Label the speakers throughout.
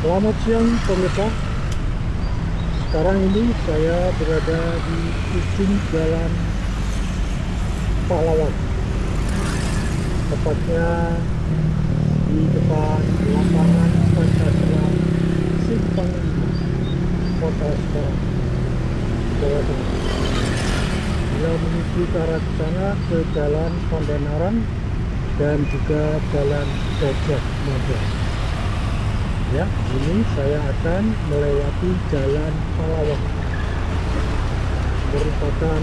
Speaker 1: Selamat siang pemirsa. Sekarang ini saya berada di ujung jalan Pahlawan, tepatnya di depan lapangan Pancasila Simpang 5, Kota Semarang, Jawa Tengah. Bila menuju ke arah sana ke Jalan Pandanaran dan juga Jalan Gajah Mada. Ya, ini saya akan melewati Jalan Pahlawan, merupakan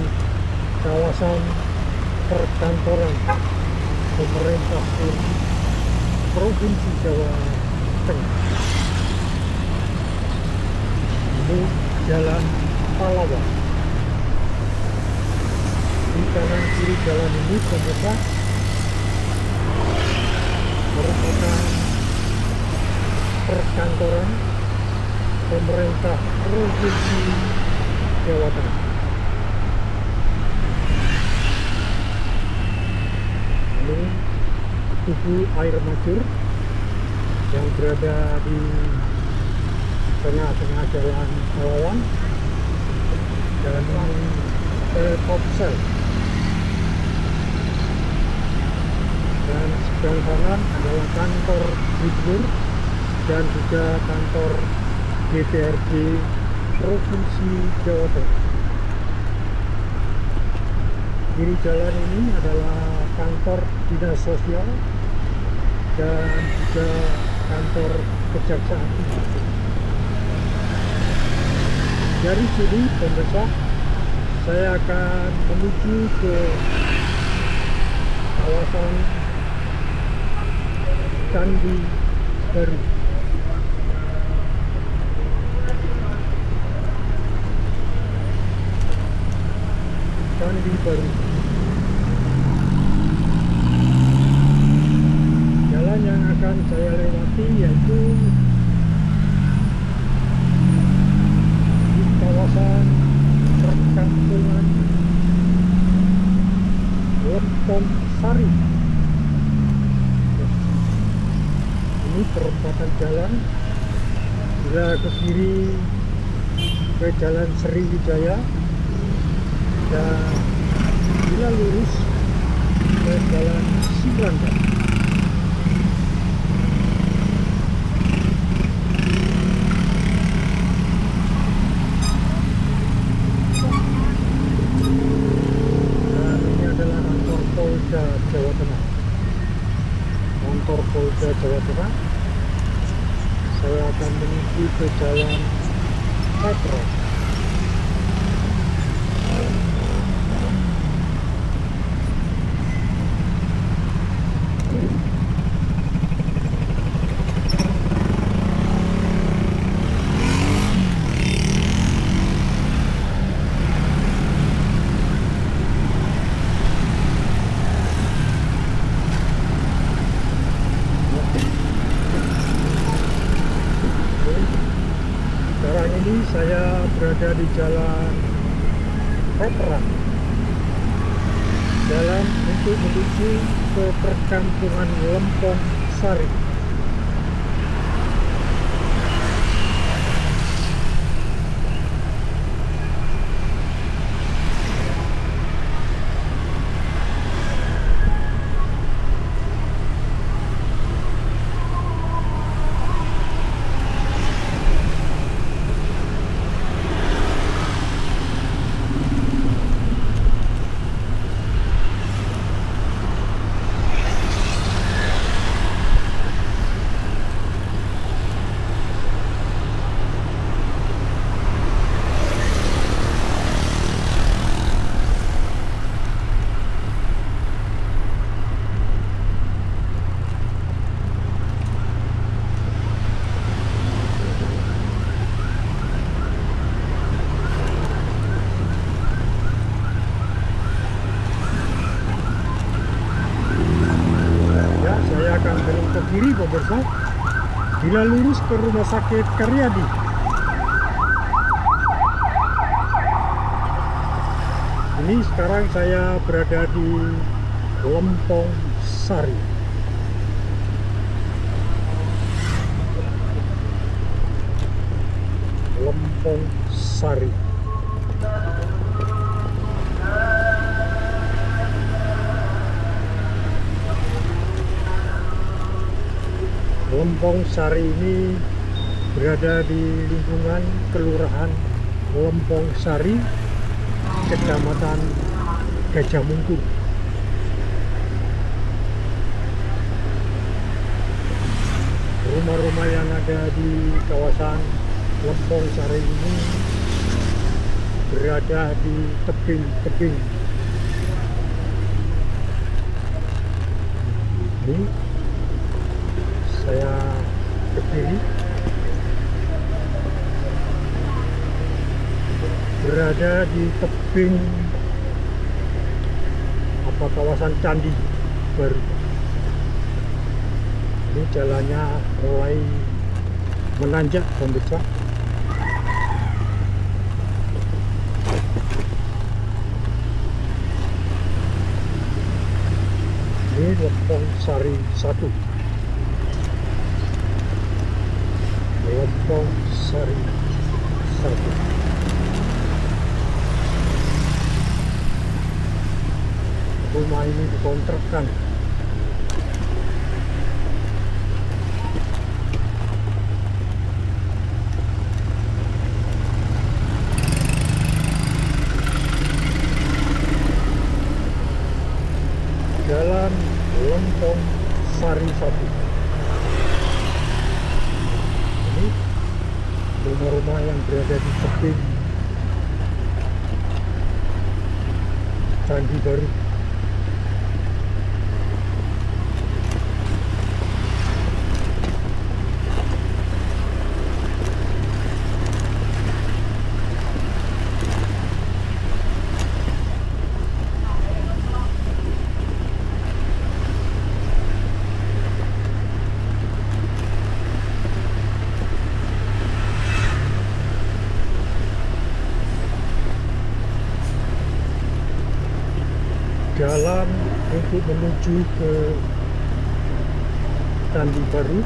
Speaker 1: kawasan perkantoran pemerintah Provinsi Jawa Tengah. Ini Jalan Pahlawan. Di kanan kiri jalan ini pemirsa merupakan perkantoran pemerintah Provinsi Jawa Tengah. Ini tugu air mancur yang berada di tengah-tengah jalan Pahlawan, dan ini Telkomsel. Dan sebelah kanan adalah kantor gubernur dan juga kantor DPRD Provinsi Jawa Tengah. Kiri jalan ini adalah kantor dinas sosial dan juga kantor kejaksaan. Dari sini pemirsa, saya akan menuju ke kawasan Candi Baru. Candi Baru. Jalan yang akan saya lewati yaitu di kawasan perkampungan Lempong Sari. Ini perempatan jalan. Bila ke kiri ke Jalan Sriwijaya, dan bila lurus ke Jalan Sibranda. Dan ini adalah kantor Polda Jawa Tengah. Kantor Polda Jawa Tengah. Saya akan menuju ke Jalan Petro. Sekarang ini saya berada di Jalan Veteran, jalan untuk menuju ke perkampungan Lempong Sari. Akan belok ke kiri pemirsa, bila lurus ke Rumah Sakit Karyadi. Ini sekarang saya berada di Lempong Sari. Lompong Sari. Lompong Sari ini berada di lingkungan Kelurahan Lompong Sari, Kecamatan Gajah Mungkur. Rumah-rumah yang ada di kawasan Lompong Sari ini berada di tebing-tebing. Ini saya berdiri berada di tebing kawasan Candi Baru. Ini jalannya mulai menanjak, pemirsa. Ini Lompong Sari 1. Lompong Sari 1. Rumah ini dikontrakkan. Jalan Lompong Sari 1. Ini rumah-rumah yang berada di tebing Candi Baru. Jalan untuk menuju ke Candi Baru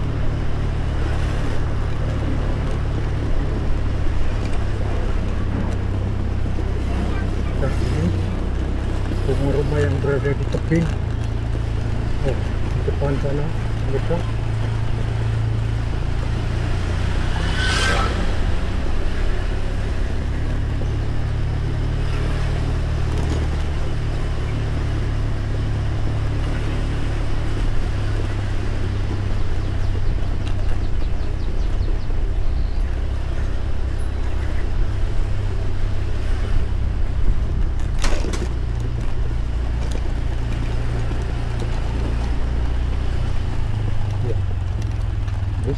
Speaker 1: dan ini rumah-rumah yang berada di tebing. Oh, di depan sana mereka.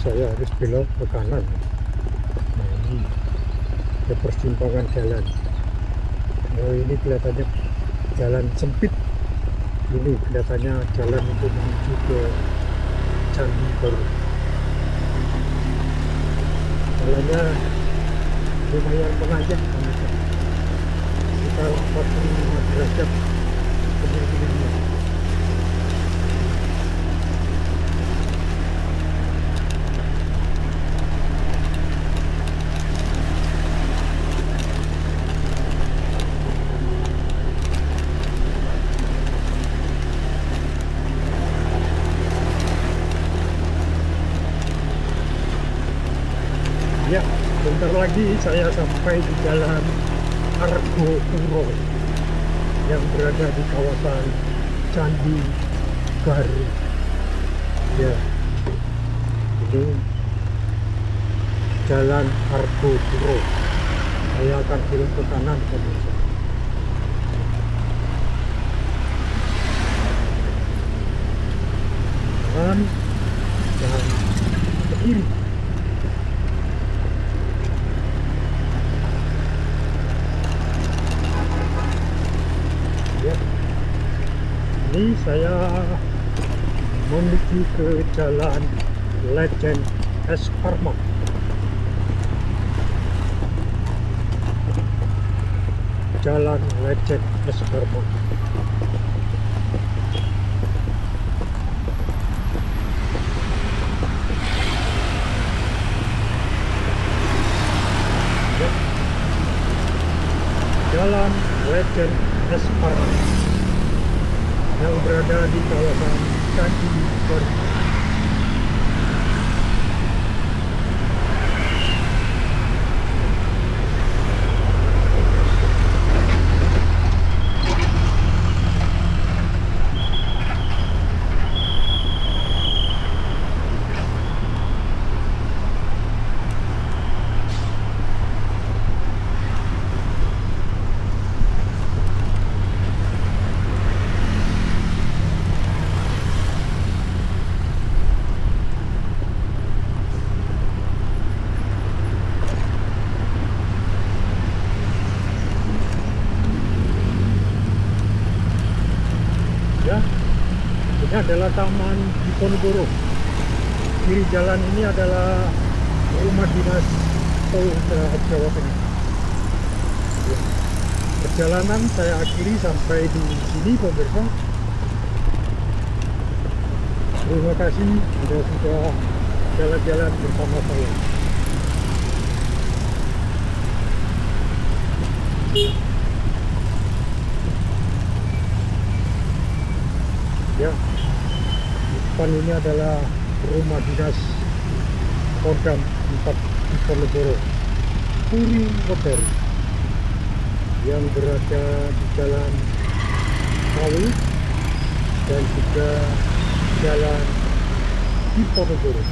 Speaker 1: Saya harus belok ke kanan. Nah, ini ke persimpangan jalan. Oh, ini kelihatannya jalan sempit. Ini kelihatannya jalan untuk menuju ke Candi Baru. Jalannya lumayan menanjak, sekitar 45 derajat kemungkinannya. Ya, bentar lagi saya sampai di Jalan Argopuro yang berada di kawasan Candi Baru. Ya, ini Jalan Argopuro. Saya akan belok ke kanan, pemirsa. Dan ke kiri. Ini saya menuju ke Jalan Legend Es Parma. Jalan Legend Es Parma. Ya. Jalan Legend Esparna yang berada di kawasan Candi Borobudur. Ya, ini adalah Taman Diponegoro. Kiri jalan ini adalah rumah dinas Jawa Tengah. Ya. Perjalanan saya akhiri sampai di sini, pemirsa. Terima kasih Anda sudah jalan-jalan bersama saya. Ya, depan ini adalah rumah dinas Kodam 4 Diponegoro, Purwodadi, yang berada di Jalan Ngawi dan juga Jalan Diponegoro.